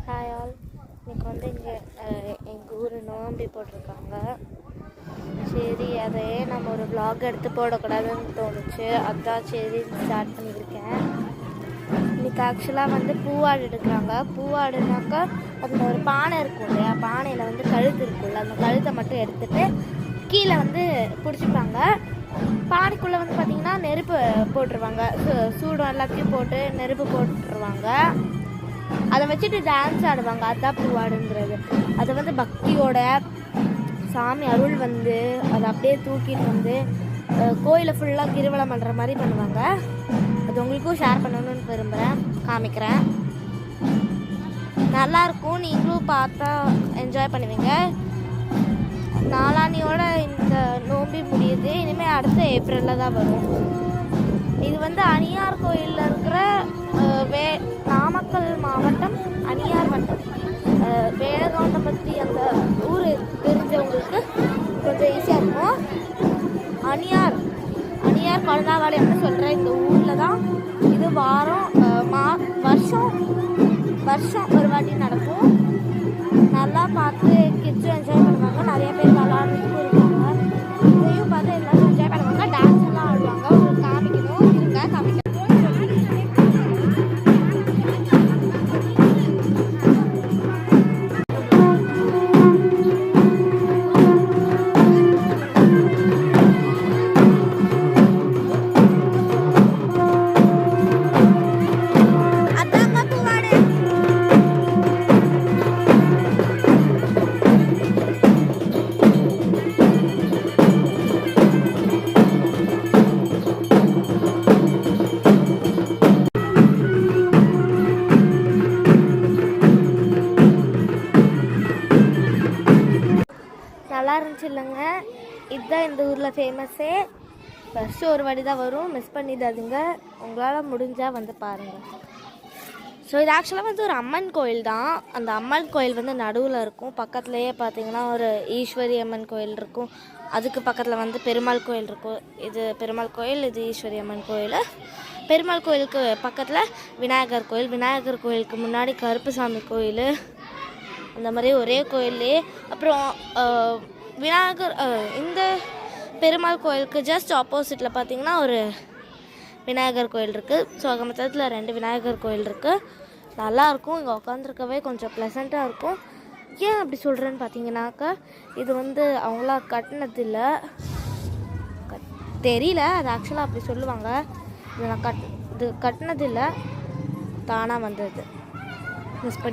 Hi all. இன்றைக்கி வந்து இங்கே எங்கள் ஊர் நோம்பி போட்டிருக்காங்க. சரி, அதையே நம்ம ஒரு vlog எடுத்து போடக்கூடாதுன்னு தோணுச்சு. அதான் சரி ஸ்டார்ட் பண்ணியிருக்கேன். இன்றைக்கி ஆக்சுவலாக வந்து பூவாடு எடுக்கிறாங்க. பூவாடுனாக்கா அதில் ஒரு பானை இருக்கும் இல்லையா, பானையில் வந்து கழுத்து இருக்குல்ல, அந்த கழுத்தை மட்டும் எடுத்துகிட்டு கீழே வந்து பிடிச்சிப்பாங்க. பானைக்குள்ளே வந்து பார்த்திங்கன்னா நெருப்பு போட்டுருவாங்க. சூடம் எல்லாத்தையும் போட்டு நெருப்பு போட்டுருவாங்க. அதை வச்சுட்டு டான்ஸ் ஆடுவாங்க. அதுதான் பூவாடுங்கிறது. அதை வந்து பக்தியோட சாமி அருள் வந்து அதை அப்படியே தூக்கிட்டு வந்து கோயிலை ஃபுல்லாக கிருவலம் பண்ணுற மாதிரி பண்ணுவாங்க. அது உங்களுக்கும் ஷேர் பண்ணணும்னு விரும்புகிறேன், காமிக்கிறேன். நல்லாயிருக்கும், நீங்களும் பார்த்தா என்ஜாய் பண்ணுவீங்க. நாளானியோட இந்த நோம்பி முடியுது. இனிமேல் அடுத்த ஏப்ரலில் தான் வரும். இது வந்து அணியார் கோயிலில் இருக்கிற நாமக்கல் மாவட்டம் அணியார் வட்டம் வேலகவுண்டம்பட்டி அந்த ஊர் தெரிஞ்சவங்களுக்கு கொஞ்சம் ஈஸியாக இருக்கும். அணியார் குழந்தாவாளையம்னு சொல்கிற இந்த ஊரில் தான் இது வருஷம் ஒரு வாட்டி நடக்கும். நல்லா பார்த்து கிட்ஸும் என்ஜாய் பண்ணுவாங்க. நிறைய பேர் விளாட்றதுக்கும் இருக்காங்க. இதையும் பார்த்து எல்லாரும் என்ஜாய் பண்ணுவாங்க. டான்ஸ் எல்லாம் ஆடுவாங்க. உங்களுக்கு காமிக்கணும், இருங்க காமிக்கணும். நல்லா இருந்துச்சு இல்லைங்க. இதுதான் இந்த ஊரில் ஃபேமஸே. வருஷம் ஒரு வாட்டி தான் வரும், மிஸ் பண்ணிடாதுங்க. உங்களால் முடிஞ்சால் வந்து பாருங்கள். ஸோ இது ஆக்சுவலாக வந்து ஒரு அம்மன் கோயில் தான். அந்த அம்மன் கோயில் வந்து நடுவில் இருக்கும். பக்கத்துலேயே பார்த்தீங்கன்னா ஒரு ஈஸ்வரி அம்மன் கோயில் இருக்கும். அதுக்கு பக்கத்தில் வந்து பெருமாள் கோயில் இருக்கும். இது பெருமாள் கோயில், இது ஈஸ்வரி அம்மன் கோயில். பெருமாள் கோயிலுக்கு பக்கத்தில் விநாயகர் கோயில், விநாயகர் கோயிலுக்கு முன்னாடி கருப்புசாமி கோயில். அந்த மாதிரி ஒரே கோயிலே. அப்புறம் விநாயகர் இந்த பெருமாள் கோயிலுக்கு ஜஸ்ட் ஆப்போசிட்டில் பார்த்திங்கன்னா ஒரு விநாயகர் கோயில் இருக்குது. ஸோ மொத்தத்தில் 2 விநாயகர் கோயில் இருக்குது. நல்லாயிருக்கும். இங்கே உட்காந்துருக்கவே கொஞ்சம் ப்ளசண்ட்டாக இருக்கும். ஏன் அப்படி சொல்கிறேன்னு பார்த்தீங்கன்னாக்கா, இது வந்து அவங்களா கட்டினது இல்லை, தெரியல. அது ஆக்சுவலாக அப்படி சொல்லுவாங்க. இது நான் கட்டினது இல்லை, தானாக வந்தது. மிஸ் பண்ணி